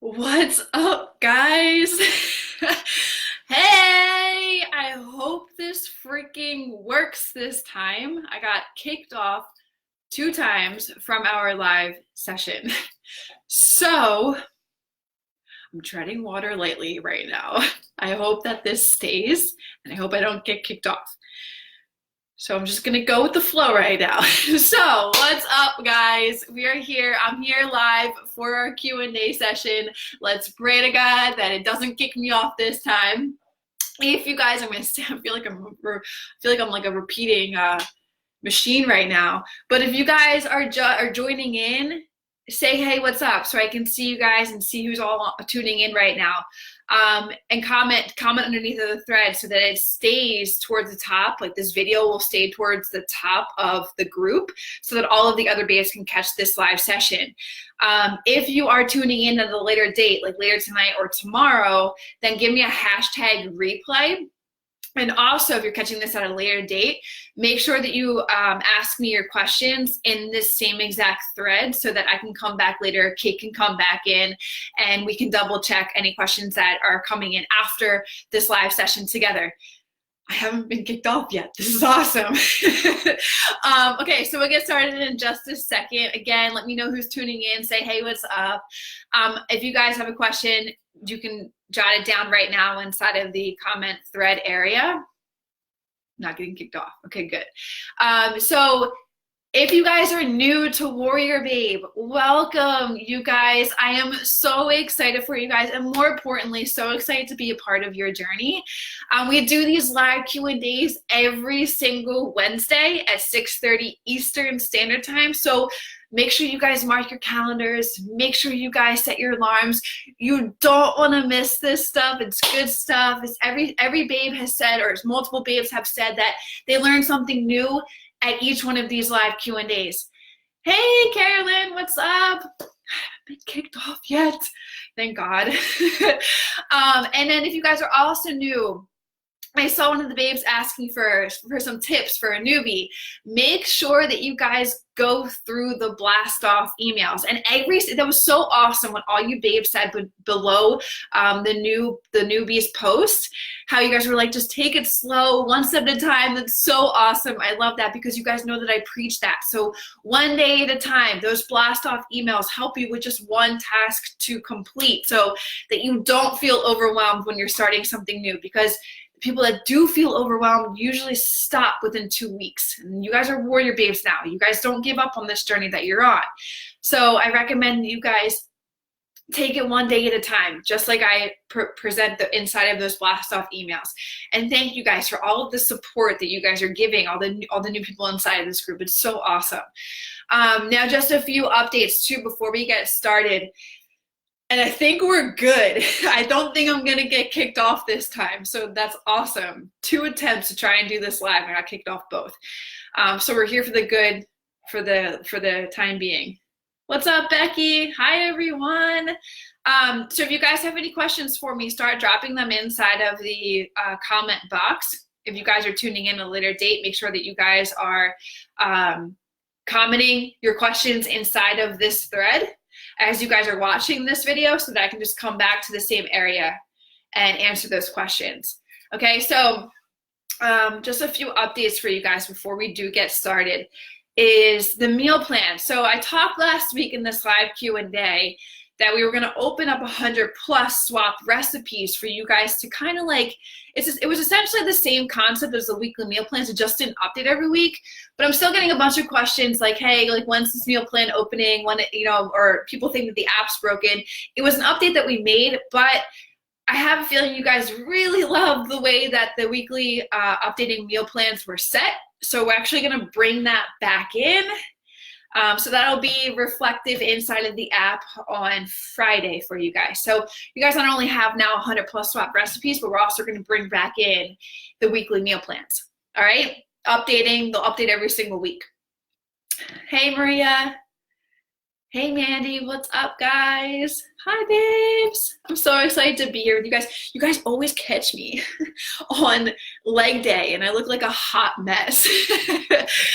What's up, guys? Hey, I hope this freaking works this time. I got kicked off 2 times from our live session. So, I'm treading water lightly right now. I hope that this stays, and I hope I don't get kicked off. So I'm just gonna go with the flow right now. So what's up, guys? We are here. I'm here live for our Q&A session. Let's pray to God that it doesn't kick me off this time. If you guys, I'm gonna say, I feel like I'm like a repeating machine right now. But if you guys are joining in, say hey, what's up, so I can see you guys and see who's all tuning in right now. And comment underneath of the thread so that it stays towards the top. Like this video will stay towards the top of the group so that all of the other babes can catch this live session. If you are tuning in at a later date, like later tonight or tomorrow, then give me a hashtag replay. And also, if you're catching this at a later date, make sure that you ask me your questions in this same exact thread so that I can come back later, Kate can come back in, and we can double check any questions that are coming in after this live session together. I haven't been kicked off yet. This is awesome. Okay, so we'll get started in just a second. Again, let me know who's tuning in. Say, hey, what's up? If you guys have a question, you can jot it down right now inside of the comment thread area. Not getting kicked off. Okay, good. So if you guys are new to Warrior Babe, welcome, you guys. I am so excited for you guys, and more importantly, so excited to be a part of your journey. We do these live Q&As every single Wednesday at 6:30 Eastern Standard Time. So make sure you guys mark your calendars. Make sure you guys set your alarms. You don't want to miss this stuff. It's good stuff. It's every babe has said, or multiple babes have said, that they learn something new at each one of these live Q&As. Hey, Carolyn, what's up? I haven't been kicked off yet. Thank God. And then if you guys are also new, I saw one of the babes asking for some tips for a newbie. Make sure that you guys go through the blast off emails. And that was so awesome when all you babes said below the newbies post, how you guys were like, just take it slow, one step at a time. That's so awesome. I love that because you guys know that I preach that. So one day at a time, those blast off emails help you with just one task to complete so that you don't feel overwhelmed when you're starting something new, because people that do feel overwhelmed usually stop within 2 weeks. And you guys are warrior babes now. You guys don't give up on this journey that you're on. So I recommend you guys take it one day at a time, just like I present the inside of those blast off emails. And thank you guys for all of the support that you guys are giving all the new people inside of this group. It's so awesome. Now, just a few updates too before we get started. And I think we're good. I don't think I'm gonna get kicked off this time, so that's awesome. 2 attempts to try and do this live, and I got kicked off both. So we're here for the good, for the time being. What's up, Becky? Hi, everyone. So if you guys have any questions for me, start dropping them inside of the comment box. If you guys are tuning in at a later date, make sure that you guys are commenting your questions inside of this thread as you guys are watching this video so that I can just come back to the same area and answer those questions. Okay, so just a few updates for you guys before we do get started is the meal plan. So I talked last week in this live Q&A that we were going to open up 100 plus swap recipes for you guys to kind of like, it was essentially the same concept as the weekly meal plans. It just didn't update every week, but I'm still getting a bunch of questions like, hey, like when's this meal plan opening? When, or people think that the app's broken. It was an update that we made, but I have a feeling you guys really love the way that the weekly updating meal plans were set. So we're actually going to bring that back in. So that'll be reflective inside of the app on Friday for you guys. So you guys not only have now 100 plus swap recipes, but we're also going to bring back in the weekly meal plans. All right, they'll update every single week. Hey, Maria. Hey Mandy, what's up, guys? Hi, babes. I'm so excited to be here with you guys. You guys always catch me on leg day, and I look like a hot mess.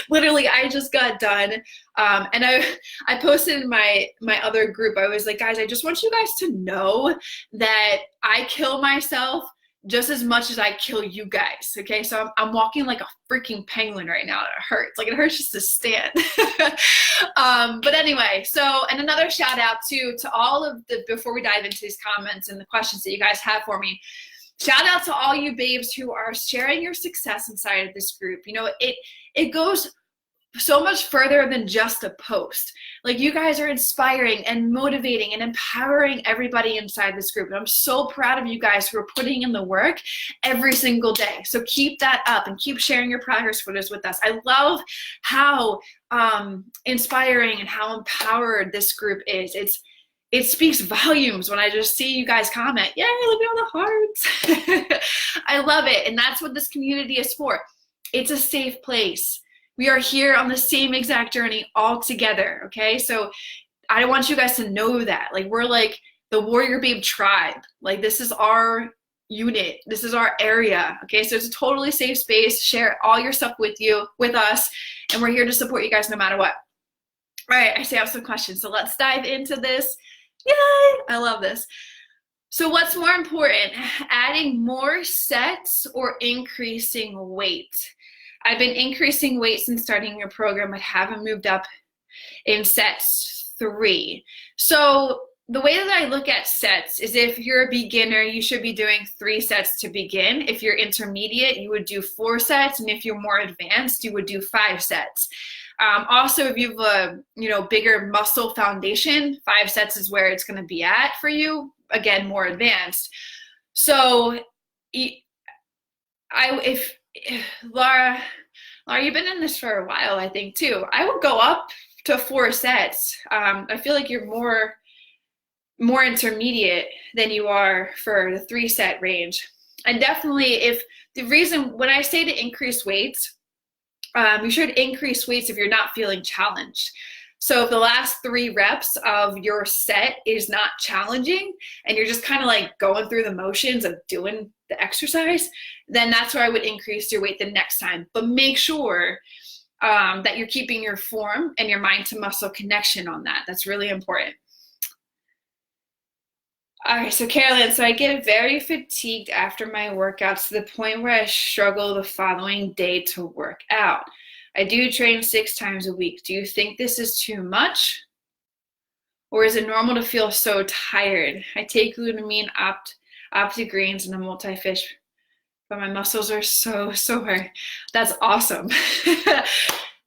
Literally, I just got done, and I posted in my other group. I was like, guys, I just want you guys to know that I kill myself just as much as I kill you guys. Okay, so I'm walking like a freaking penguin right now. It hurts. Like it hurts just to stand. But anyway, so and another shout out to all of the before we dive into these comments and the questions that you guys have for me. Shout out to all you babes who are sharing your success inside of this group. You know, it goes so much further than just a post. Like you guys are inspiring and motivating and empowering everybody inside this group. And I'm so proud of you guys who are putting in the work every single day. So keep that up and keep sharing your progress photos with us. I love how inspiring and how empowered this group is. It speaks volumes when I just see you guys comment, yay, look at all the hearts. I love it. And that's what this community is for. It's a safe place. We are here on the same exact journey all together, okay? So I want you guys to know that. Like, we're like the Warrior Babe tribe. Like, this is our unit. This is our area, okay? So it's a totally safe space. Share all your stuff with us, and we're here to support you guys no matter what. All right, I see I have some questions, so let's dive into this. Yay! I love this. So what's more important, adding more sets or increasing weight? I've been increasing weight since starting your program, but haven't moved up in sets 3. So the way that I look at sets is if you're a beginner, you should be doing 3 sets to begin. If you're intermediate, you would do 4 sets. And if you're more advanced, you would do 5 sets. Also, if you have a bigger muscle foundation, 5 sets is where it's going to be at for you. Again, more advanced. So Laura, you've been in this for a while, I think, too. I would go up to 4 sets. I feel like you're more intermediate than you are for the 3-set range. And definitely, if the reason when I say to increase weights, you should increase weights if you're not feeling challenged. So if the last 3 reps of your set is not challenging and you're just kind of like going through the motions of doing the exercise, then that's where I would increase your weight the next time. But make sure that you're keeping your form and your mind to muscle connection on that. That's really important. All right, so Carolyn, so I get very fatigued after my workouts to the point where I struggle the following day to work out. I do train 6 times a week. Do you think this is too much? Or is it normal to feel so tired? I take glutamine, OptiGreens, and a multi-fish, but my muscles are so sore. That's awesome.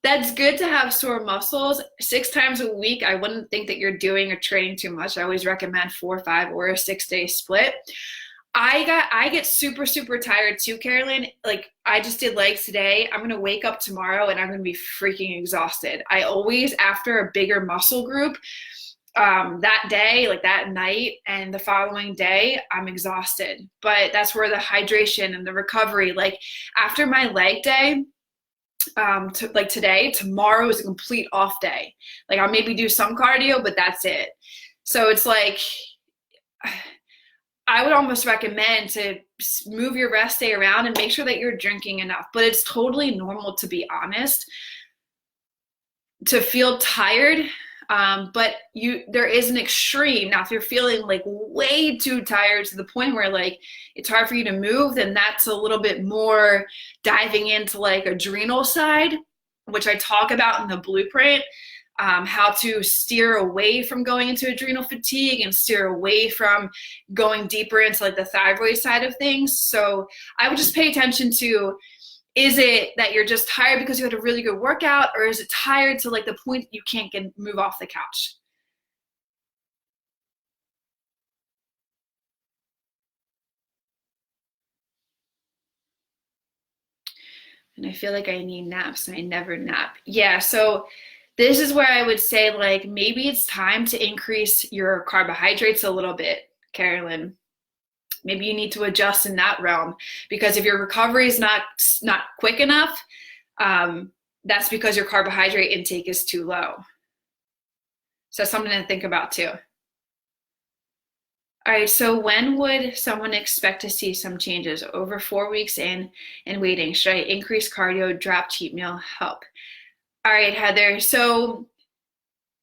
That's good to have sore muscles. 6 times a week, I wouldn't think that you're doing or training too much. I always recommend 4, 5, or a 6-day split. I get super, super tired too, Carolyn. Like, I just did legs today. I'm going to wake up tomorrow and I'm going to be freaking exhausted. I always, after a bigger muscle group, that day, like that night and the following day, I'm exhausted. But that's where the hydration and the recovery, like after my leg day, like today, tomorrow is a complete off day. Like I'll maybe do some cardio, but that's it. So it's like, I would almost recommend to move your rest day around and make sure that you're drinking enough. But it's totally normal, to be honest, to feel tired. But there is an extreme. Now, if you're feeling like way too tired to the point where like it's hard for you to move, then that's a little bit more diving into like adrenal side, which I talk about in the blueprint. How to steer away from going into adrenal fatigue and steer away from going deeper into like the thyroid side of things. So I would just pay attention to, is it that you're just tired because you had a really good workout, or is it tired to like the point that you can't move off the couch? And I feel like I need naps and I never nap. Yeah, so this is where I would say like maybe it's time to increase your carbohydrates a little bit, Carolyn. Maybe you need to adjust in that realm, because if your recovery is not quick enough, that's because your carbohydrate intake is too low. So that's something to think about too. All right, so when would someone expect to see some changes? Over 4 weeks in and waiting. Should I increase cardio, drop cheat meal, help? All right, Heather. So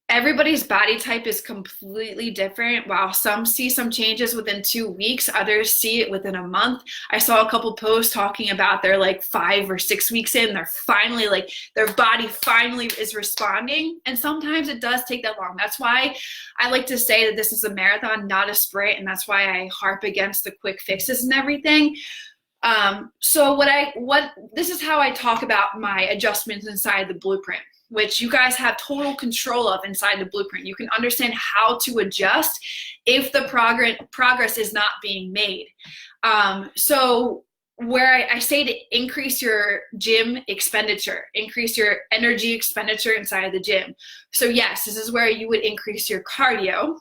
everybody's body type is completely different. While some see some changes within 2 weeks, others see it within a month. I saw a couple posts talking about they're like 5 or 6 weeks in, they're finally like their body finally is responding. And sometimes it does take that long. That's why I like to say that this is a marathon, not a sprint. And that's why I harp against the quick fixes and everything. So this is how I talk about my adjustments inside the blueprint, which you guys have total control of inside the blueprint. You can understand how to adjust if the progress is not being made. So where I say to increase your gym expenditure, increase your energy expenditure inside of the gym. So yes, this is where you would increase your cardio.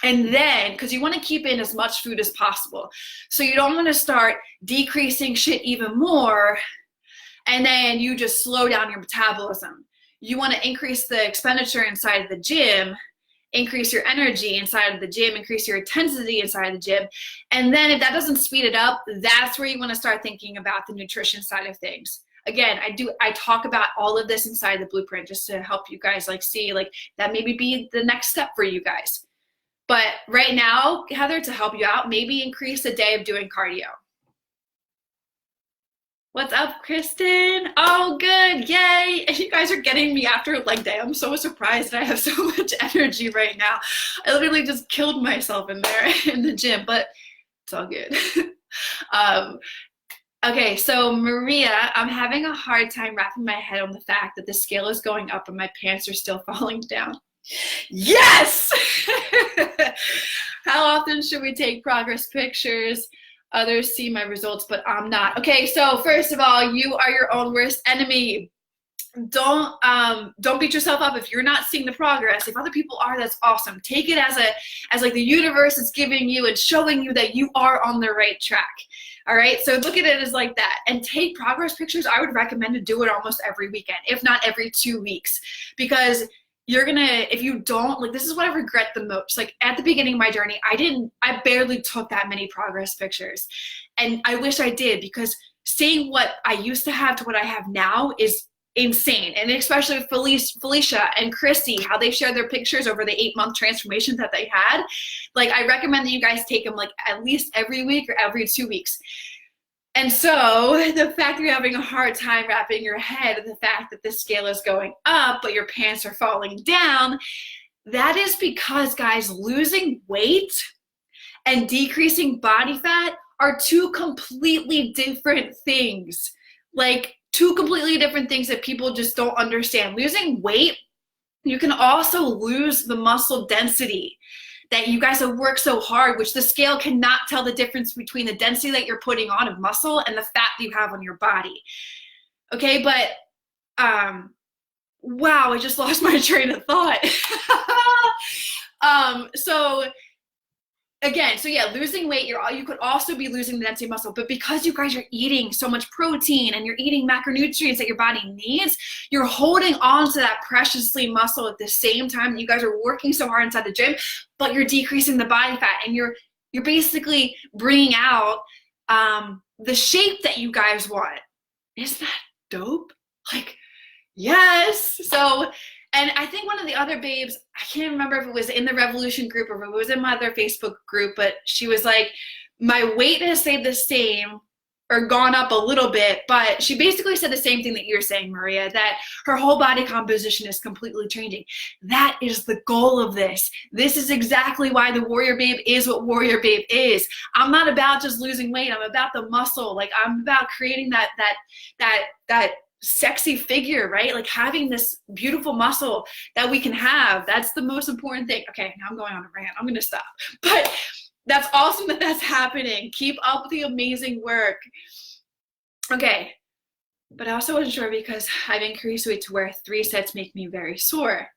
And then, because you want to keep in as much food as possible. So you don't want to start decreasing shit even more, and then you just slow down your metabolism. You want to increase the expenditure inside of the gym, increase your energy inside of the gym, increase your intensity inside of the gym. And then if that doesn't speed it up, that's where you want to start thinking about the nutrition side of things. Again, I talk about all of this inside the blueprint just to help you guys like see like that maybe be the next step for you guys. But right now, Heather, to help you out, maybe increase a day of doing cardio. What's up, Kristen? Oh, good. Yay. You guys are getting me after a leg day. I'm so surprised that I have so much energy right now. I literally just killed myself in there in the gym, but it's all good. Okay, so Maria, I'm having a hard time wrapping my head on the fact that the scale is going up and my pants are still falling down. Yes! How often should we take progress pictures? Others see my results, but I'm not. Okay, so first of all, you are your own worst enemy. Don't beat yourself up if you're not seeing the progress. If other people are, that's awesome. Take it as like the universe is giving you and showing you that you are on the right track. All right, so look at it as like that. And take progress pictures. I would recommend to do it almost every weekend, if not every 2 weeks, because if you don't, like, this is what I regret the most. Like at the beginning of my journey, I barely took that many progress pictures. And I wish I did, because seeing what I used to have to what I have now is insane. And especially with Felicia and Christy, how they share their pictures over the 8-month transformation that they had. Like, I recommend that you guys take them like at least every week or every 2 weeks. And so the fact that you're having a hard time wrapping your head in the fact that the scale is going up, but your pants are falling down, that is because, guys, losing weight and decreasing body fat are two completely different things. Like, two completely different things that people just don't understand. Losing weight, you can also lose the muscle density that you guys have worked so hard, which the scale cannot tell the difference between the density that you're putting on of muscle and the fat that you have on your body. Okay, but wow, I just lost my train of thought. So again, so yeah, losing weight, you could also be losing the density of muscle, but because you guys are eating so much protein and you're eating macronutrients that your body needs, you're holding on to that precious lean muscle at the same time that you guys are working so hard inside the gym, but you're decreasing the body fat, and you're basically bringing out the shape that you guys want. Isn't that dope? Like, yes. So, and I think one of the other babes, I can't remember if it was in the Revolution group or if it was in my other Facebook group, but she was like, my weight has stayed the same or gone up a little bit, but she basically said the same thing that you're saying, Maria, that her whole body composition is completely changing. That is the goal of this. This is exactly why the Warrior Babe is what Warrior Babe is. I'm not about just losing weight. I'm about the muscle. Like, I'm about creating that sexy figure, right? Like having this beautiful muscle that we can have. That's the most important thing. Okay, now I'm going on a rant. I'm going to stop. But that's awesome that that's happening. Keep up the amazing work. Okay, but I also wasn't sure because I've increased weight to where 3 sets make me very sore.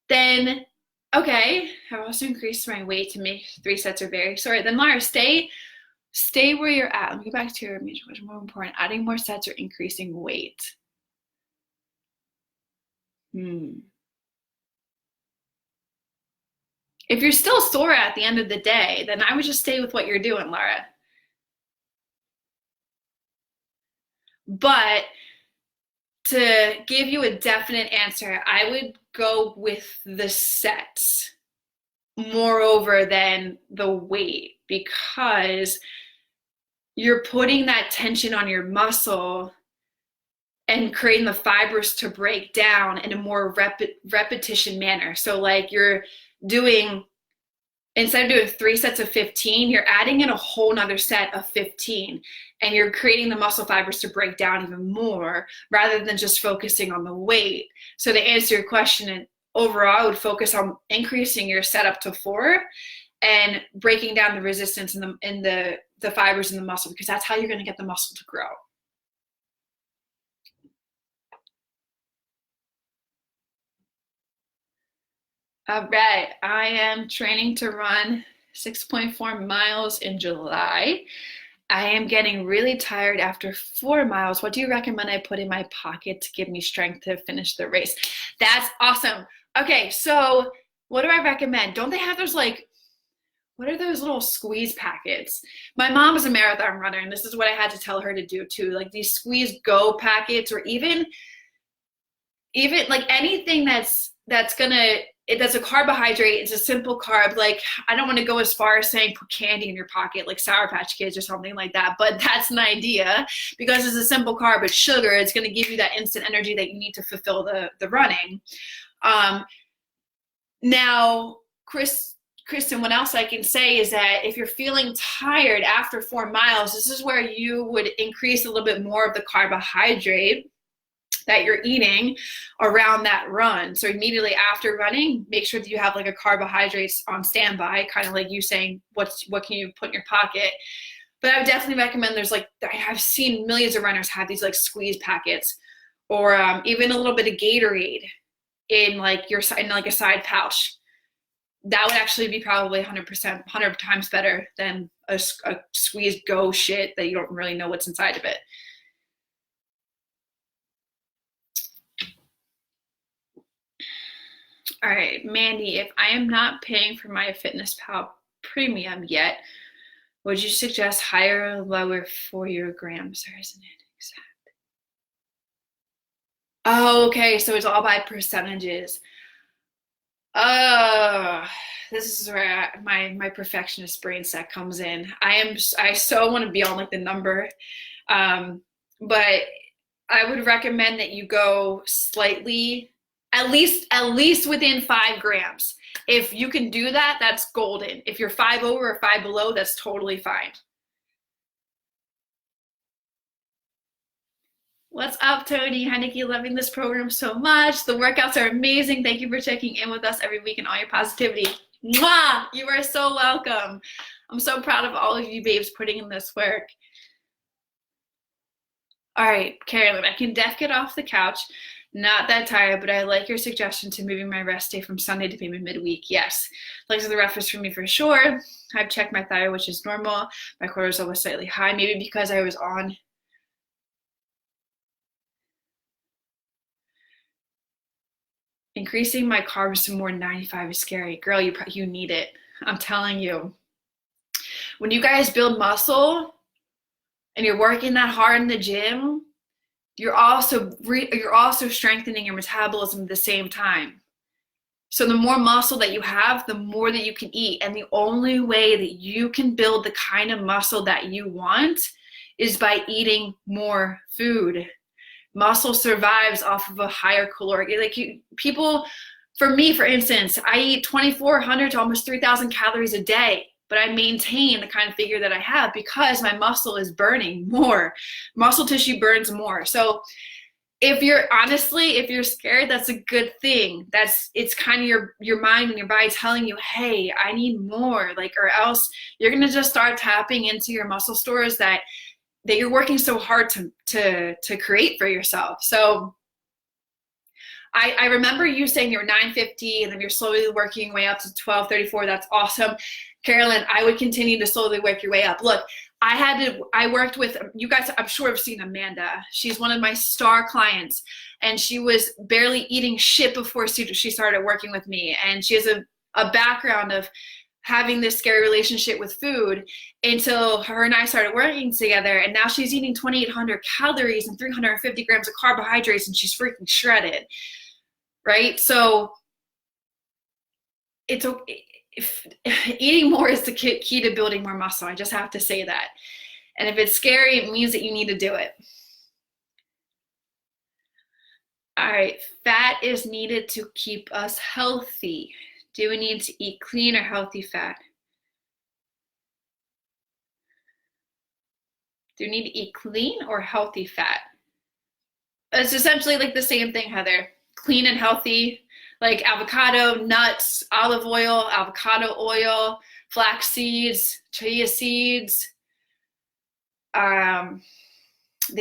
Then, okay, I've also increased my weight to make 3 sets are very sore. Then Laura, stay where you're at. Let me go back to your major question. More important, adding more sets or increasing weight? If you're still sore at the end of the day, then I would just stay with what you're doing, Laura. But to give you a definite answer, I would go with the sets moreover than the weight, because you're putting that tension on your muscle and creating the fibers to break down in a more repetition manner. So like you're doing, instead of doing 3 sets of 15, you're adding in a whole nother set of 15, and you're creating the muscle fibers to break down even more rather than just focusing on the weight. So to answer your question, overall, I would focus on increasing your setup to 4 and breaking down the resistance in the fibers in the muscle, because that's how you're going to get the muscle to grow. All right, I am training to run 6.4 miles in July. I am getting really tired after 4 miles. What do you recommend I put in my pocket to give me strength to finish the race? That's awesome. Okay, so what do I recommend? Don't they have those like, what are those little squeeze packets? My mom is a marathon runner, and this is what I had to tell her to do too. Like these squeeze go packets, or even like anything that's a carbohydrate. It's a simple carb. Like I don't want to go as far as saying put candy in your pocket, like Sour Patch Kids or something like that, but that's an idea, because it's a simple carb. It's sugar. It's going to give you that instant energy that you need to fulfill the running. Now, Kristen, what else I can say is that if you're feeling tired after 4 miles, this is where you would increase a little bit more of the carbohydrate that you're eating around that run. So immediately after running, make sure that you have like a carbohydrates on standby, kind of like you saying, what can you put in your pocket? But I would definitely recommend, there's like, I've seen millions of runners have these like squeeze packets, or even a little bit of Gatorade in like a side pouch. That would actually be probably 100 times better than a squeeze go shit that you don't really know what's inside of it. All right, Mandy, if I am not paying for my FitnessPal premium yet, would you suggest higher or lower for your grams, or isn't it exact? Oh, okay, so it's all by percentages. This is where my perfectionist brain set comes in. I so want to be on like the number, but I would recommend that you go slightly, at least within 5 grams. If you can do that, that's golden. If you're 5 over or 5 below, that's totally fine. What's up, Tony? Hi, Nikki. Loving this program so much. The workouts are amazing. Thank you for checking in with us every week and all your positivity. Mwah! You are so welcome. I'm so proud of all of you babes putting in this work. All right, Carolyn, I can def get off the couch. Not that tired, but I like your suggestion to moving my rest day from Sunday to maybe midweek. Yes, legs are the roughest for me for sure. I've checked my thyroid, which is normal. My cortisol was slightly high, maybe because I was on. Increasing my carbs to more than 95 is scary. Girl, you need it. I'm telling you. When you guys build muscle and you're working that hard in the gym, you're also strengthening your metabolism at the same time. So the more muscle that you have, the more that you can eat. And the only way that you can build the kind of muscle that you want is by eating more food. Muscle survives off of a higher caloric. People, for me, for instance, I eat 2,400 to almost 3,000 calories a day, but I maintain the kind of figure that I have because my muscle is burning more. Muscle tissue burns more. So if you're scared, that's a good thing. It's kind of your mind and your body telling you, hey, I need more, or else you're going to just start tapping into your muscle stores that you're working so hard to create for yourself. So I remember you saying you were 950 and then you're slowly working your way up to 1234. That's awesome. Carolyn, I would continue to slowly work your way up. Look, I worked with, you guys, I'm sure have seen Amanda. She's one of my star clients, and she was barely eating shit before she started working with me. And she has a background of having this scary relationship with food until her and I started working together. And now she's eating 2,800 calories and 350 grams of carbohydrates, and she's freaking shredded, right? So it's okay. Eating more is the key to building more muscle. I just have to say that. And if it's scary, it means that you need to do it. All right, fat is needed to keep us healthy. Do we need to eat clean or healthy fat? Do we need to eat clean or healthy fat? It's essentially like the same thing, Heather. Clean and healthy, like avocado, nuts, olive oil, avocado oil, flax seeds, chia seeds, the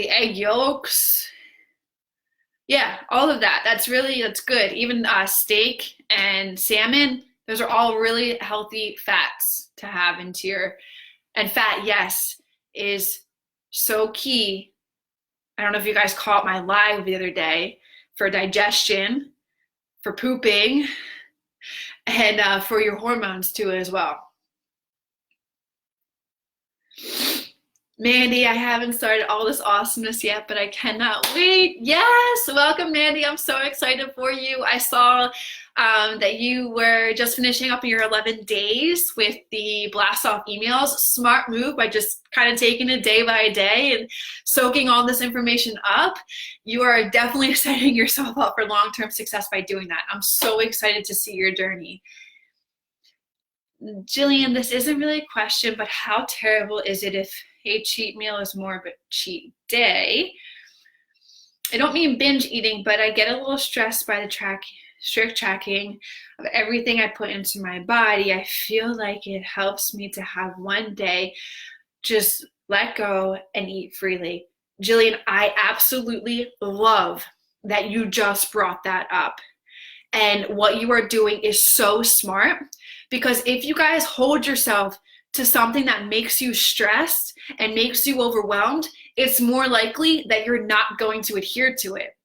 egg yolks. Yeah, all of that. That's good. Even steak and salmon, those are all really healthy fats to have into your, and fat, yes, is so key. I don't know if you guys caught my live the other day for digestion, for pooping, and for your hormones too as well. Mandy, I haven't started all this awesomeness yet, but I cannot wait. Yes, welcome, Mandy. I'm so excited for you. I saw that you were just finishing up your 11 days with the blast off emails. Smart move by just kind of taking it day by day and soaking all this information up. You are definitely setting yourself up for long-term success by doing that. I'm so excited to see your journey. Jillian, this isn't really a question, but how terrible is it if a cheat meal is more of a cheat day? I don't mean binge eating, but I get a little stressed by the strict tracking of everything I put into my body. I feel like it helps me to have one day just let go and eat freely. Jillian, I absolutely love that you just brought that up. And what you are doing is so smart, because if you guys hold yourself to something that makes you stressed and makes you overwhelmed, it's more likely that you're not going to adhere to it.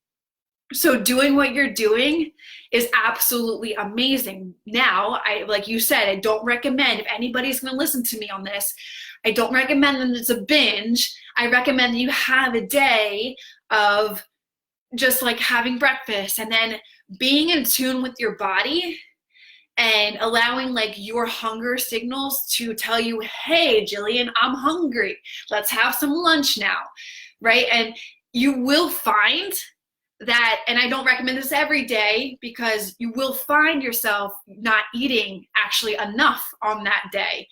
So doing what you're doing is absolutely amazing. Now, like you said, I don't recommend, if anybody's going to listen to me on this, I don't recommend that it's a binge. I recommend that you have a day of just like having breakfast and then being in tune with your body and allowing like your hunger signals to tell you, hey, Jillian, I'm hungry. Let's have some lunch now, right? And you will find that, and I don't recommend this every day, because you will find yourself not eating actually enough on that day,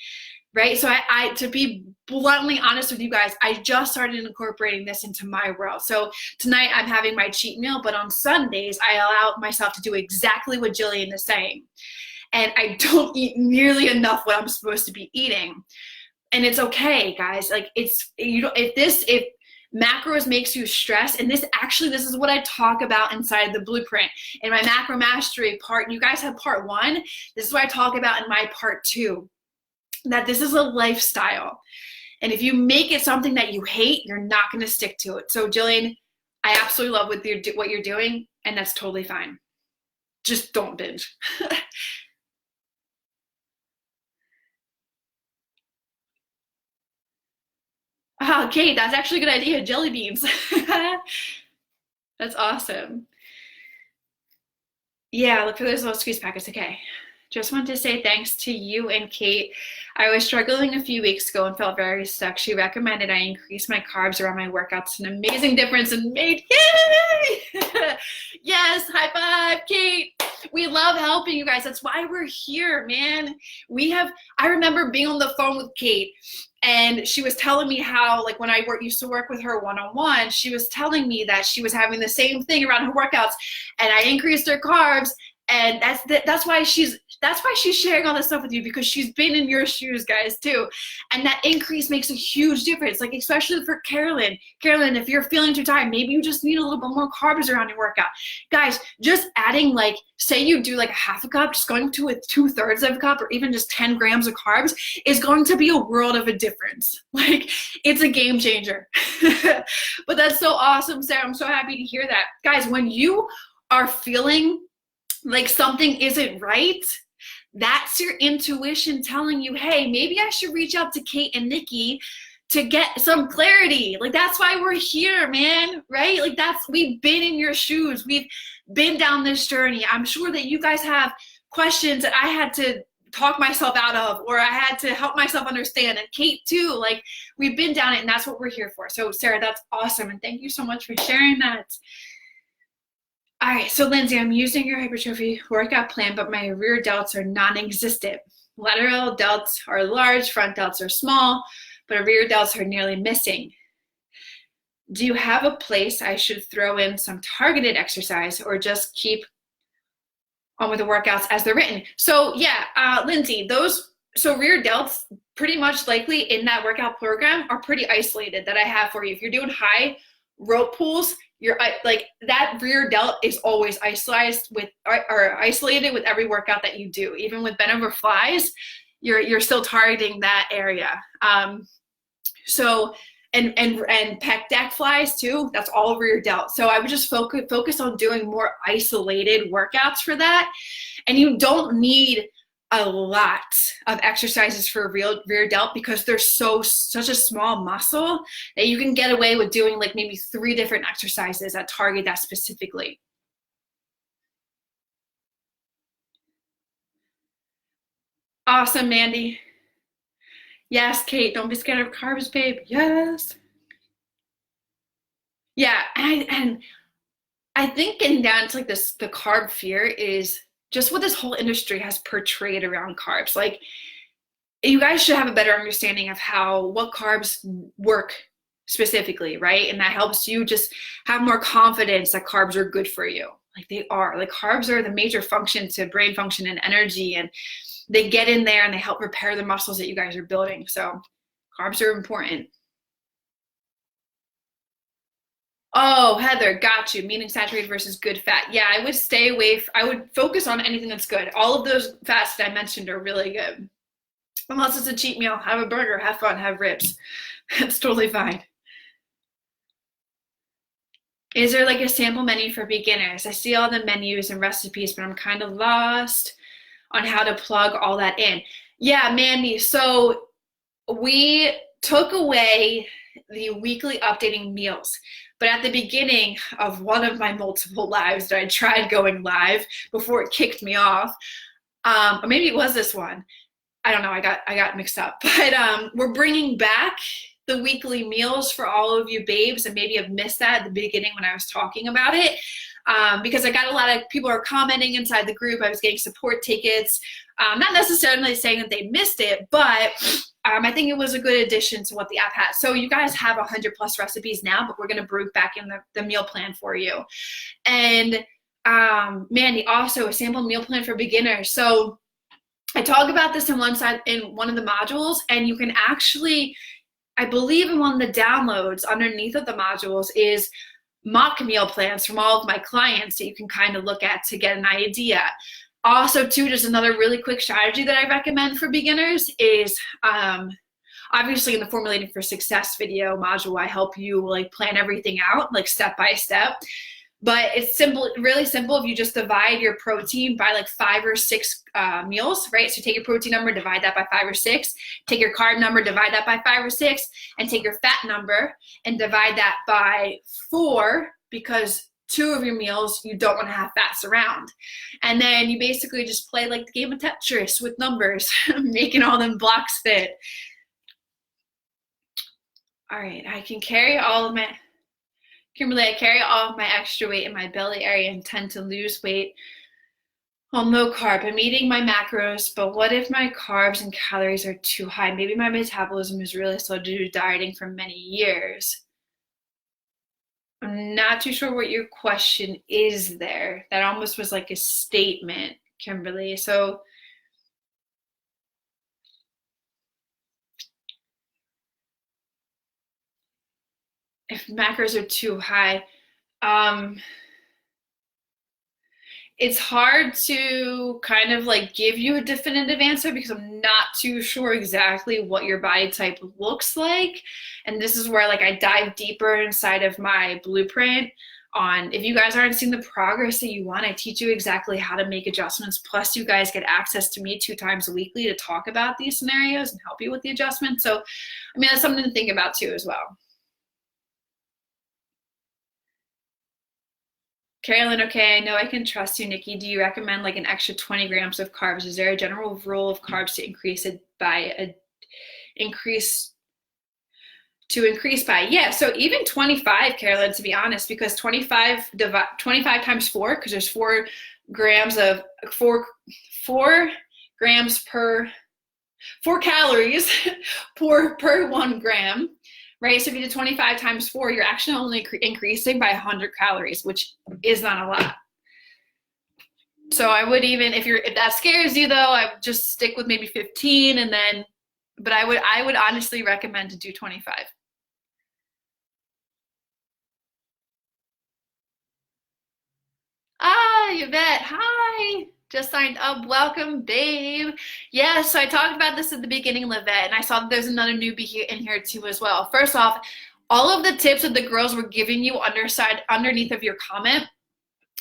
right? So I to be bluntly honest with you guys, I just started incorporating this into my world. So tonight I'm having my cheat meal, but on Sundays I allow myself to do exactly what Jillian is saying. And I don't eat nearly enough what I'm supposed to be eating. And it's okay, guys. Like if macros makes you stress, and this is what I talk about inside the blueprint. In my macro mastery part, you guys have part 1. This is what I talk about in my part 2, that this is a lifestyle. And if you make it something that you hate, you're not going to stick to it. So Jillian, I absolutely love what you're doing, and that's totally fine. Just don't binge. Oh, Kate, that's actually a good idea. Jelly beans. That's awesome. Yeah, look for those little squeeze packets. Okay. Just wanted to say thanks to you and Kate. I was struggling a few weeks ago and felt very stuck. She recommended I increase my carbs around my workouts. An amazing difference and made, yay! Yes, high five, Kate. We love helping you guys. That's why we're here, man. I remember being on the phone with Kate, and she was telling me how, like, when I used to work with her one-on-one, she was telling me that she was having the same thing around her workouts, and I increased her carbs, and that's why she's sharing all this stuff with you, because she's been in your shoes, guys, too. And that increase makes a huge difference, like especially for Carolyn. Carolyn, if you're feeling too tired, maybe you just need a little bit more carbs around your workout. Guys, just adding, like, say you do like a half a cup, just going to a 2/3 of a cup, or even just 10 grams of carbs is going to be a world of a difference. Like, it's a game changer. But that's so awesome, Sarah. I'm so happy to hear that. Guys, when you are feeling like something isn't right, that's your intuition telling you, hey, maybe I should reach out to Kate and Nikki to get some clarity. Like, that's why we're here, man, right? Like, we've been in your shoes. We've been down this journey. I'm sure that you guys have questions that I had to talk myself out of, or I had to help myself understand, and Kate too. Like, we've been down it, and that's what we're here for. So Sarah, that's awesome, and thank you so much for sharing that. All right, so Lindsay, I'm using your hypertrophy workout plan, but my rear delts are non-existent. Lateral delts are large, front delts are small, but rear delts are nearly missing. Do you have a place I should throw in some targeted exercise, or just keep on with the workouts as they're written? So yeah, Lindsay, so rear delts pretty much likely in that workout program are pretty isolated that I have for you. If you're doing high rope pulls, you're like, that rear delt is always isolated with every workout that you do. Even with bent over flies, you're still targeting that area. So and pec deck flies too, that's all rear delt. So I would just focus on doing more isolated workouts for that. And you don't need a lot of exercises for rear delt because they're such a small muscle that you can get away with doing like maybe 3 different exercises that target that specifically. Awesome, Mandy. Yes, Kate, don't be scared of carbs, babe. Yes. Yeah, and I think getting down to like this, the carb fear is just what this whole industry has portrayed around carbs. Like, you guys should have a better understanding of what carbs work specifically, right? And that helps you just have more confidence that carbs are good for you. Like, they are. Like, carbs are the major function to brain function and energy, and they get in there and they help repair the muscles that you guys are building. So carbs are important. Oh, Heather, got you. Meaning saturated versus good fat. Yeah, I would stay away. I would focus on anything that's good. All of those fats that I mentioned are really good. Unless it's a cheat meal, have a burger, have fun, have ribs. That's totally fine. Is there like a sample menu for beginners? I see all the menus and recipes, but I'm kind of lost on how to plug all that in. Yeah, Mandy, so we took away the weekly updating meals. But at the beginning of one of my multiple lives that I tried going live before it kicked me off, or maybe it was this one, I don't know, I got mixed up. But we're bringing back the weekly meals for all of you babes, and maybe have missed that at the beginning when I was talking about it. Because I got a lot of people are commenting inside the group. I was getting support tickets, not necessarily saying that they missed it, but I think it was a good addition to what the app has. So you guys have 100+ recipes now, but we're going to bring back in the meal plan for you. And Mandy, also a sample meal plan for beginners. So I talk about this in one of the modules, and you can actually, I believe in one of the downloads underneath of the modules is mock meal plans from all of my clients that you can kind of look at to get an idea. Also, too, just another really quick strategy that I recommend for beginners is obviously in the Formulating for Success video module, I help you like plan everything out like step by step. But it's simple, really simple if you just divide your protein by like 5 or 6 meals, right? So take your protein number, divide that by 5 or 6, take your carb number, divide that by 5 or 6, and take your fat number and divide that by 4, because 2 of your meals you don't want to have fats around. And then you basically just play like the game of Tetris with numbers, making all them blocks fit. All right, I can carry all of my, Kimberly, I carry all of my extra weight in my belly area and tend to lose weight on low carb. I'm eating my macros, but what if my carbs and calories are too high? Maybe my metabolism is really slow due to dieting for many years. I'm not too sure what your question is there. That almost was like a statement, Kimberly. So if macros are too high, it's hard to kind of like give you a definitive answer because I'm not too sure exactly what your body type looks like. And this is where like I dive deeper inside of my blueprint on. If you guys aren't seeing the progress that you want, I teach you exactly how to make adjustments. Plus, you guys get access to me 2 times weekly to talk about these scenarios and help you with the adjustments. So, I mean, that's something to think about too as well. Carolyn, okay, I know I can trust you. Nikki, do you recommend like an extra 20 grams of carbs? Is there a general rule of carbs to increase it by increase by? Yeah, so even 25, Carolyn, to be honest, because 25 times 4, because there's 4 grams of 4 grams per 4 calories per 1 gram. Right, so if you do 25 times 4, you're actually only increasing by 100 calories, which is not a lot. So I would even, if that scares you though, I would just stick with maybe 15 and then, but I would honestly recommend to do 25. Ah, Yvette, hi. Just signed up. Welcome, babe. Yeah, so I talked about this at the beginning, Livette, and I saw that there's another newbie in here too as well. First off, all of the tips that the girls were giving you underneath of your comment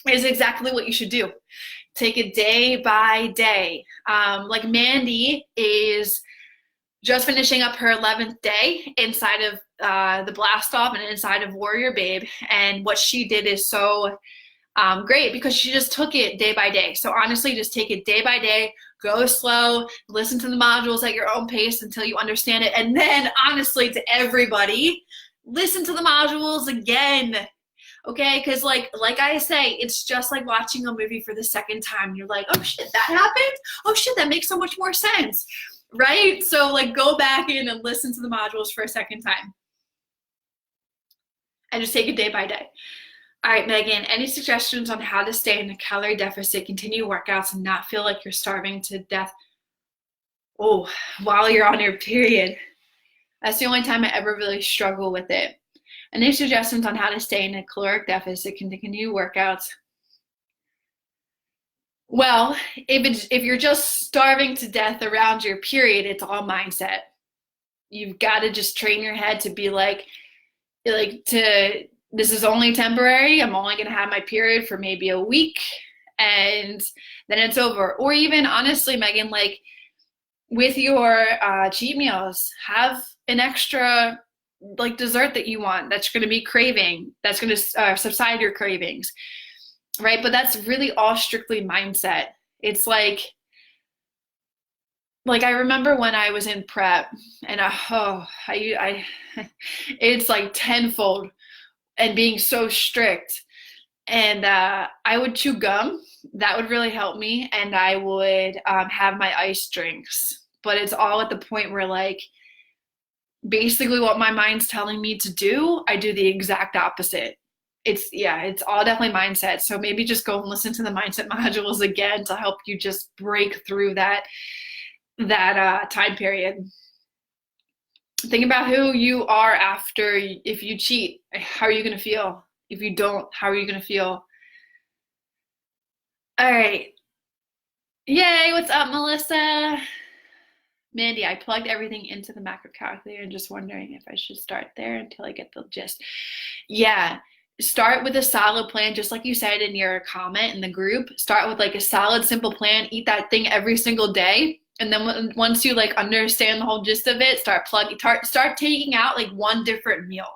is exactly what you should do. Take it day by day. Like Mandy is just finishing up her 11th day inside of the Blast Off and inside of Warrior Babe, and what she did is so great because she just took it day by day. So honestly, just take it day by day, go slow, listen to the modules at your own pace until you understand it. And then honestly, to everybody, listen to the modules again. Okay, because like I say, it's just like watching a movie for the second time. You're like, oh shit, that happened? Oh shit, that makes so much more sense, right? So like go back in and listen to the modules for a second time. And just take it day by day. All right, Megan, any suggestions on how to stay in a calorie deficit, continue workouts, and not feel like you're starving to death? Oh, while you're on your period. That's the only time I ever really struggle with it. Any suggestions on how to stay in a caloric deficit, continue workouts? Well, if you're just starving to death around your period, it's all mindset. You've got to just train your head to be like this is only temporary. I'm only going to have my period for maybe a week and then it's over. Or even honestly, Megan, like with your cheat meals, have an extra like dessert that you want that's going to be craving, that's going to subside your cravings, right? But that's really all strictly mindset. It's like I remember when I was in prep and it's like tenfold and being so strict. And I would chew gum. That would really help me. And I would have my ice drinks. But it's all at the point where like basically what my mind's telling me to do, I do the exact opposite. It's all definitely mindset. So maybe just go and listen to the mindset modules again to help you just break through that time period. Think about who you are after. If you cheat, how are you going to feel? If you don't, how are you going to feel? All right. Yay, what's up, Melissa? Mandy, I plugged everything into the macro calculator and just wondering if I should start there until I get the gist. Yeah, start with a solid plan, just like you said in your comment in the group. Start with like a solid, simple plan. Eat that thing every single day. And then once you like understand the whole gist of it, start taking out like one different meal,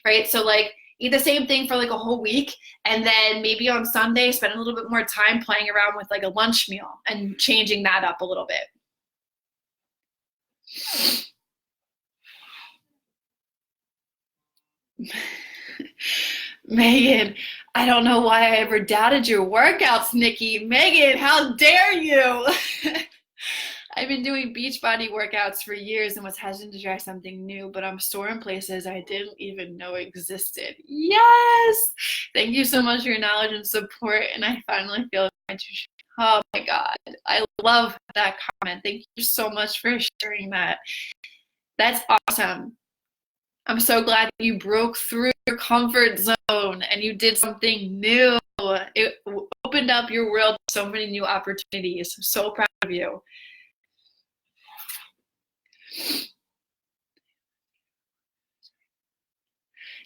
right? So like eat the same thing for like a whole week, and then maybe on Sunday spend a little bit more time playing around with like a lunch meal and changing that up a little bit. Megan, I don't know why I ever doubted your workouts, Nikki. Megan, how dare you? I've been doing Beachbody workouts for years and was hesitant to try something new, but I'm sore in places I didn't even know existed. Yes! Thank you so much for your knowledge and support, and I finally feel oh my God. I love that comment. Thank you so much for sharing that. That's awesome. I'm so glad that you broke through your comfort zone and you did something new. It opened up your world to so many new opportunities. I'm so proud of you.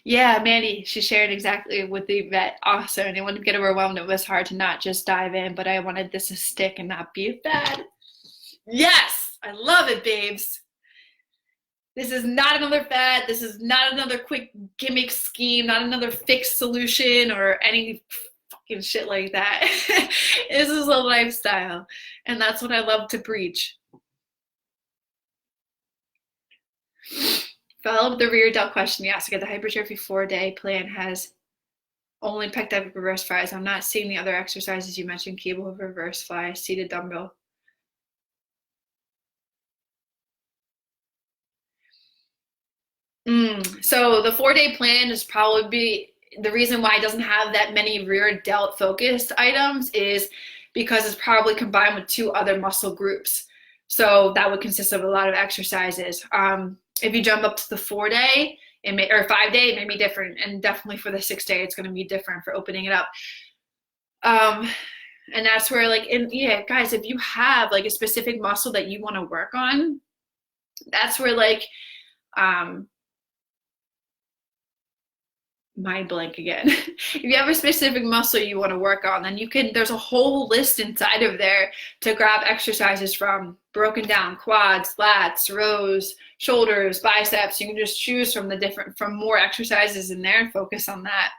Yeah, Mandy, she shared exactly with the vet also, and it wouldn't get overwhelmed. It was hard to not just dive in, but I wanted this to stick and not be a fad. Yes, I love it, babes. This is not another fad. This is not another quick gimmick scheme, not another fixed solution or any fucking shit like that. This is a lifestyle, and that's what I love to preach. Follow up the rear delt question. Yes, I got the hypertrophy 4-day plan has only picked up reverse flies. I'm not seeing the other exercises you mentioned, cable, reverse fly, seated dumbbell. So the 4-day plan is probably the reason why it doesn't have that many rear delt focused items is because it's probably combined with two other muscle groups. So that would consist of a lot of exercises. If you jump up to the 4-day, it may, or 5-day, it may be different, and definitely for the 6-day, it's going to be different for opening it up. Um, and that's where like, yeah, guys, if you have like a specific muscle that you want to work on, that's where like um mind blank again. If you have a specific muscle you want to work on, then you can, there's a whole list inside of there to grab exercises from, broken down quads, lats, rows, shoulders, biceps. You can just choose from the different, from more exercises in there and focus on that.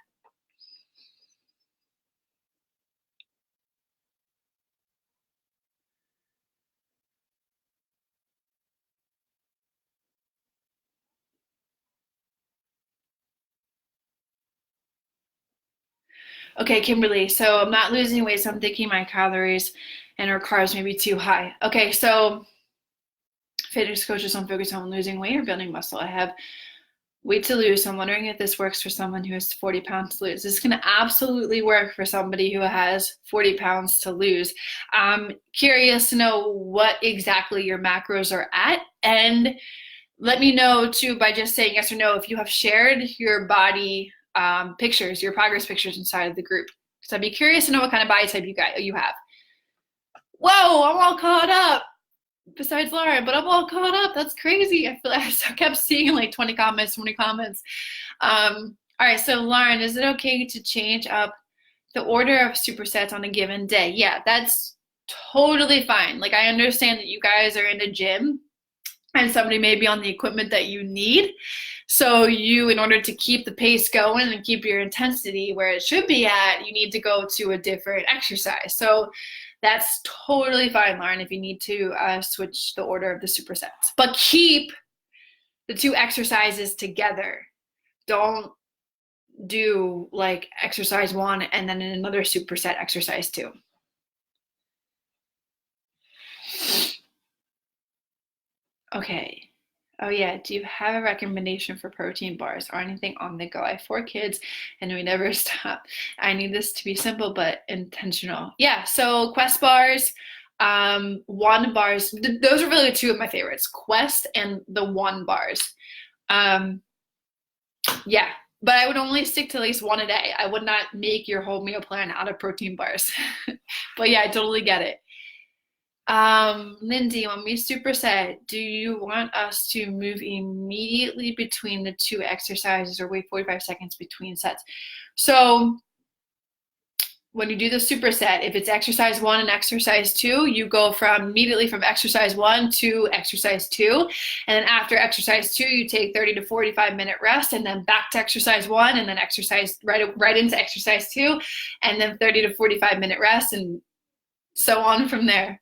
Okay, Kimberly, so I'm not losing weight, so I'm thinking my calories and our carbs may be too high. Okay, so fitness coaches don't focus on losing weight or building muscle. I have weight to lose. So I'm wondering if this works for someone who has 40 pounds to lose. This is going to absolutely work for somebody who has 40 pounds to lose. I'm curious to know what exactly your macros are at, and let me know too by just saying yes or no if you have shared your body pictures, your progress pictures inside of the group. So I'd be curious to know what kind of body type you have. Whoa, I'm all caught up. Besides Lauren, but I'm all caught up. That's crazy. I feel like I kept seeing like 20 comments, 20 comments. All right, so Lauren, is it okay to change up the order of supersets on a given day? Yeah, that's totally fine. Like I understand that you guys are in a gym and somebody may be on the equipment that you need. So you, in order to keep the pace going and keep your intensity where it should be at, you need to go to a different exercise. So that's totally fine, Lauren, if you need to switch the order of the supersets. But keep the two exercises together. Don't do like exercise one and then another superset exercise two. Okay. Oh yeah, do you have a recommendation for protein bars or anything on the go? I have 4 kids and we never stop. I need this to be simple but intentional. Yeah, so Quest bars, One bars, those are really two of my favorites, Quest and the One bars. Um, yeah, but I would only stick to at least one a day. I would not make your whole meal plan out of protein bars. But yeah, I totally get it. Lindsay, when we superset, do you want us to move immediately between the two exercises or wait 45 seconds between sets? So when you do the superset, if it's exercise one and exercise two, you go from immediately from exercise one to exercise two. And then after exercise two, you take 30 to 45-minute rest and then back to exercise one and then exercise right into exercise two and then 30 to 45-minute rest and so on from there.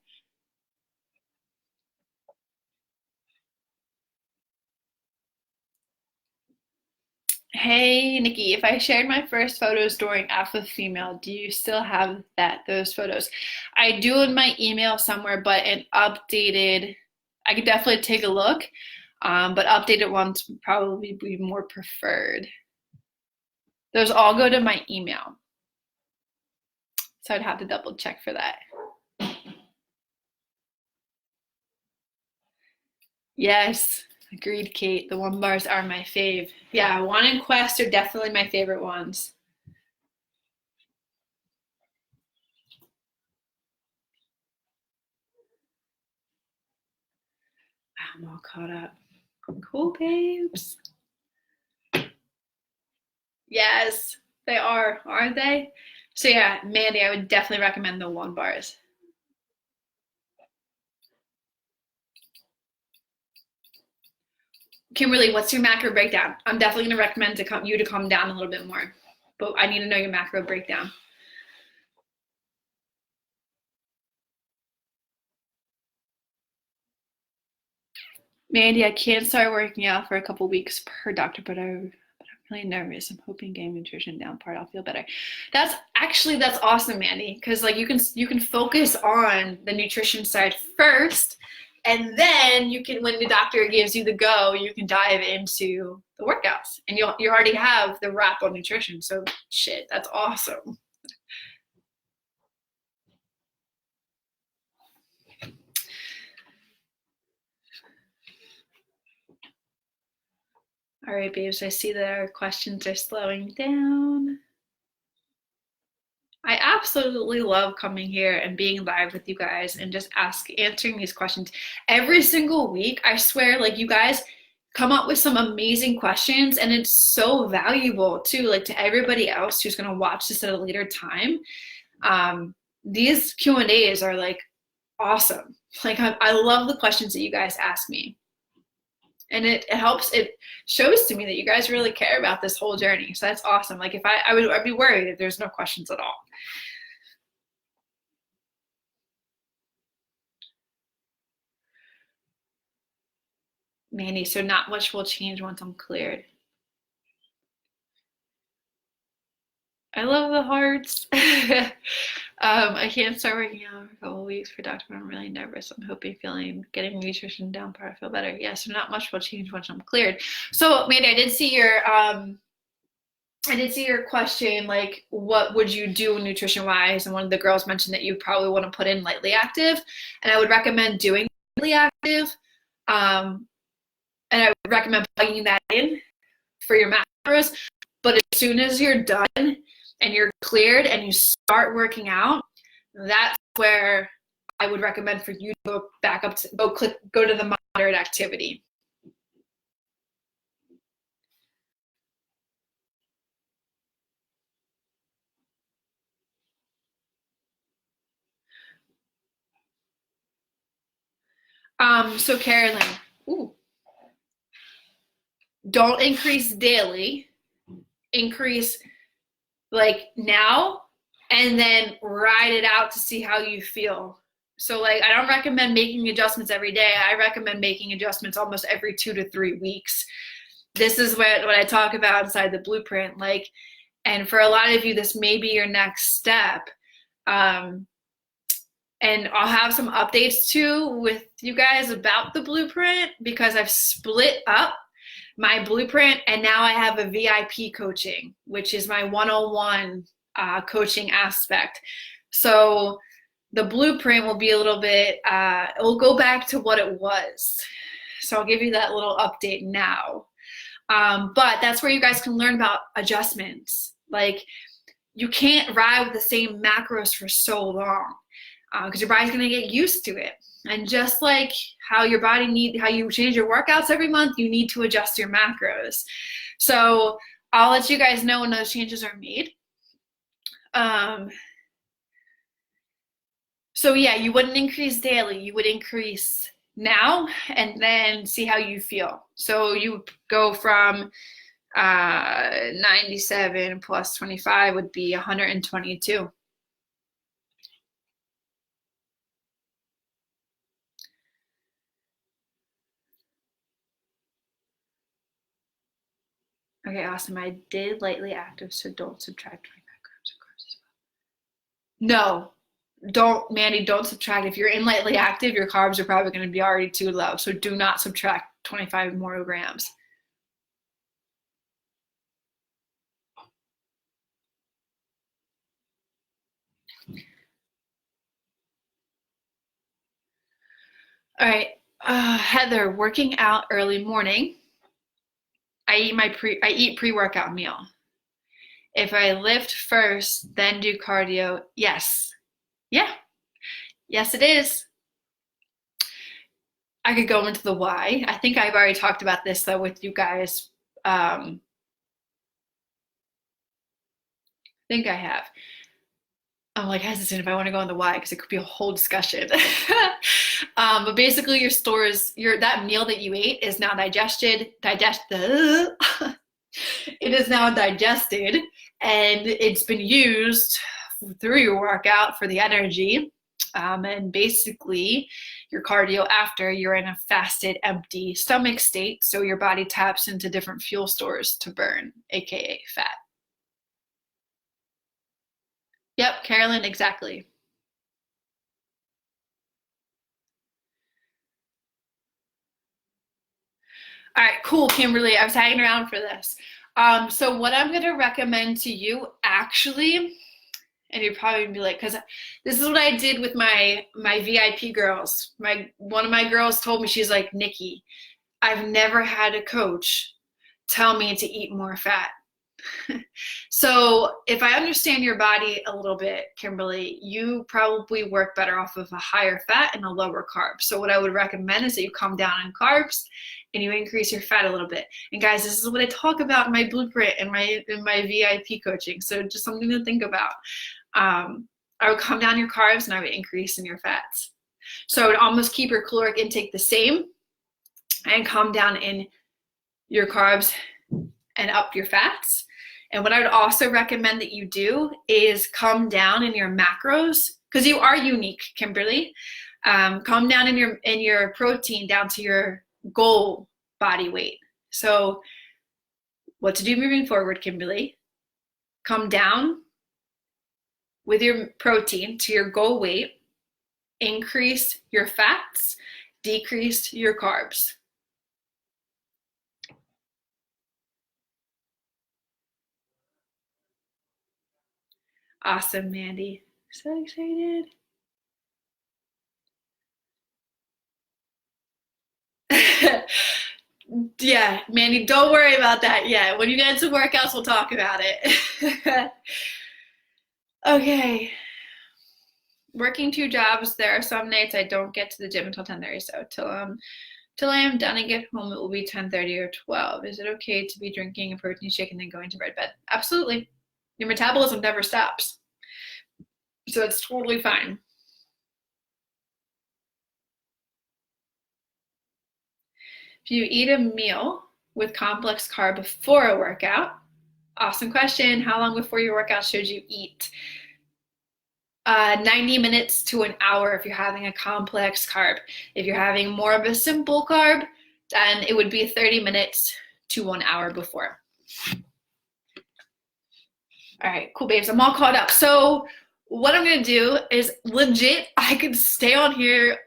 Hey Nikki, if I shared my first photos during Alpha Female, do you still have those photos? I do in my email somewhere, but an updated, I could definitely take a look, but updated ones would probably be more preferred. Those all go to my email, so I'd have to double check for that. Yes, agreed, Kate. The One bars are my fave. Yeah, One and Quest are definitely my favorite ones. I'm all caught up. Cool, babes. Yes, they are, aren't they? So yeah, Mandy, I would definitely recommend the one bars. Kimberly, what's your macro breakdown? I'm definitely gonna recommend you to come down a little bit more, but I need to know your macro breakdown. Mandy, I can't start working out for a couple weeks per doctor, but I'm really nervous. I'm hoping getting nutrition down part, I'll feel better. That's awesome, Mandy, because like you can focus on the nutrition side first, and then you can, when the doctor gives you the go, you can dive into the workouts, and you already have the wrap on nutrition. So shit, that's awesome. All right, babes, I see that our questions are slowing down. I absolutely love coming here and being live with you guys and just answering these questions every single week. I swear, like you guys come up with some amazing questions and it's so valuable too, like to everybody else who's going to watch this at a later time. These Q&As are like awesome. Like I love the questions that you guys ask me. And it helps, it shows to me that you guys really care about this whole journey. So that's awesome. Like if I'd be worried if there's no questions at all. Mandy, so not much will change once I'm cleared. I love the hearts. I can't start working out for a couple weeks for doctor, but I'm really nervous. I'm hoping getting nutrition down part, I feel better. Yeah, so not much will change once I'm cleared. So Mandy, I did see your question, like what would you do nutrition wise? And one of the girls mentioned that you probably want to put in lightly active, and I would recommend doing lightly active. Um, and I would recommend plugging that in for your macros. But as soon as you're done and you're cleared and you start working out, that's where I would recommend for you to go back up to go to the moderate activity. So Carolyn, ooh, don't increase daily. Increase like now and then ride it out to see how you feel. So like I don't recommend making adjustments every day. I recommend making adjustments almost every 2 to 3 weeks. This is what I talk about inside the blueprint. Like, and for a lot of you, this may be your next step. Um, and I'll have some updates too with you guys about the blueprint because I've split up my blueprint and now I have a VIP coaching, which is my one-on-one coaching aspect. So the blueprint will be a little bit, it will go back to what it was. So I'll give you that little update now. But that's where you guys can learn about adjustments. Like you can't ride with the same macros for so long because your body's going to get used to it. And just like how your body how you change your workouts every month, you need to adjust your macros. So I'll let you guys know when those changes are made. So yeah, you wouldn't increase daily. You would increase now and then see how you feel. So you go from 97 plus 25 would be 122. Okay, awesome. I did lightly active, so don't subtract 25 grams of carbs as well. No, Mandy, don't subtract. If you're in lightly active, your carbs are probably going to be already too low. So do not subtract 25 more grams. All right, Heather, working out early morning. I eat pre-workout meal. If I lift first, then do cardio, yes. Yeah, yes it is. I could go into the why. I think I've already talked about this though with you guys. think I have. I'm like hesitant if I want to go on the why because it could be a whole discussion. But basically, your stores, that meal that you ate is now digested. It is now digested, and it's been used through your workout for the energy. And basically, your cardio after you're in a fasted, empty stomach state, so your body taps into different fuel stores to burn, aka fat. Yep, Carolyn, exactly. All right, cool, Kimberly. I was hanging around for this. So what I'm gonna recommend to you actually, and you'd probably be like, because this is what I did with my VIP girls. One of my girls told me, she's like, Nikki, I've never had a coach tell me to eat more fat. So if I understand your body a little bit, Kimberly, you probably work better off of a higher fat and a lower carb. So what I would recommend is that you come down on carbs and you increase your fat a little bit. And guys, this is what I talk about in my blueprint and my VIP coaching. So just something to think about. I would come down your carbs and I would increase in your fats. So I would almost keep your caloric intake the same and come down in your carbs and up your fats. And what I would also recommend that you do is come down in your macros, because you are unique, Kimberly. Come down in your protein down to your goal body weight. So what to do moving forward, Kimberly? Come down with your protein to your goal weight, increase your fats, decrease your carbs. Awesome, Mandy. So excited. Yeah, Mandy, don't worry about that yet. When you get into workouts, we'll talk about it. Okay. Working two jobs, there are some nights I don't get to the gym until 10:30. So till I am done and get home, it will be 10:30 or 12. Is it okay to be drinking a protein shake and then going to bed? Absolutely. Your metabolism never stops. So it's totally fine. If you eat a meal with complex carb before a workout, awesome question. How long before your workout should you eat? 90 minutes to an hour if you're having a complex carb. If you're having more of a simple carb, then it would be 30 minutes to 1 hour before. All right, cool, babes. I'm all caught up. So what I'm going to do is legit, I could stay on here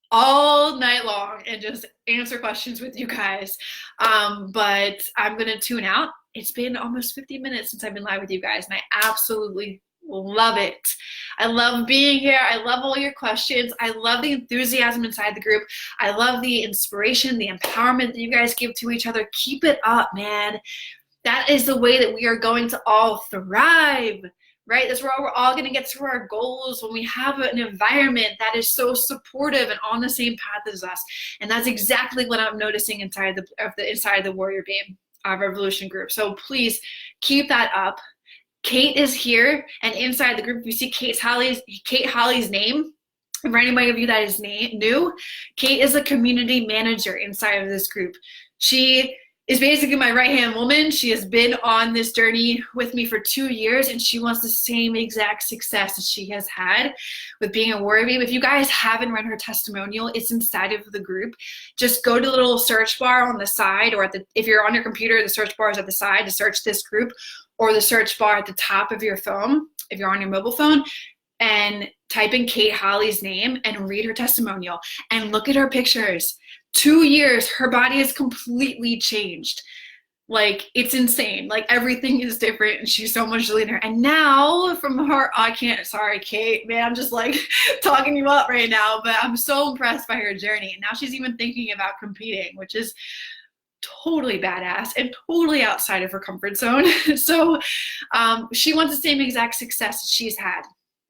all night long and just answer questions with you guys. But I'm going to tune out. It's been almost 50 minutes since I've been live with you guys, and I absolutely love it. I love being here. I love all your questions. I love the enthusiasm inside the group. I love the inspiration, the empowerment that you guys give to each other. Keep it up, man. That is the way that we are going to all thrive, right? That's where we're all going to get to our goals when we have an environment that is so supportive and on the same path as us. And that's exactly what I'm noticing inside the Warrior Babe Revolution group. So please keep that up. Kate is here, and inside the group, you see Kate Holly's name. And for anybody of you that is new, Kate is a community manager inside of this group. She is basically my right-hand woman. She has been on this journey with me for 2 years, and she wants the same exact success that she has had with being a Warrior Babe. If you guys haven't read her testimonial, it's inside of the group. Just go to the little search bar on the side, or if you're on your computer, the search bar is at the side to search this group, or the search bar at the top of your phone, if you're on your mobile phone, and type in Kate Holly's name and read her testimonial and look at her pictures. 2 years, her body has completely changed. Like, it's insane. Like, everything is different, and she's so much leaner. And now, from her, sorry, Kate, man, I'm just like talking you up right now, but I'm so impressed by her journey. And now she's even thinking about competing, which is totally badass and totally outside of her comfort zone. So she wants the same exact success that she's had.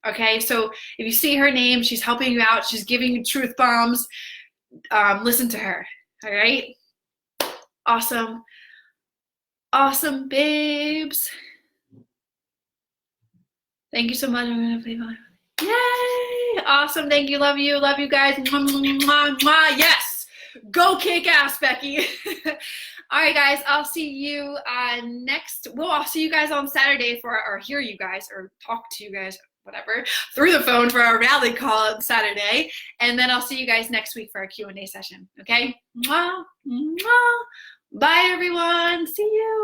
Okay, so if you see her name, she's helping you out, she's giving you truth bombs. Listen to her. All right, awesome babes. Thank you so much. I'm gonna play volleyball. Yay! Awesome. Thank you. Love you. Love you guys. Mwah, mwah, mwah, mwah. Yes. Go kick ass, Becky. All right, guys. I'll see you I'll see you guys on Saturday or hear you guys or talk to you guys, whatever, through the phone for our rally call on Saturday. And then I'll see you guys next week for our Q&A session. Okay? Mwah, mwah. Bye, everyone. See you.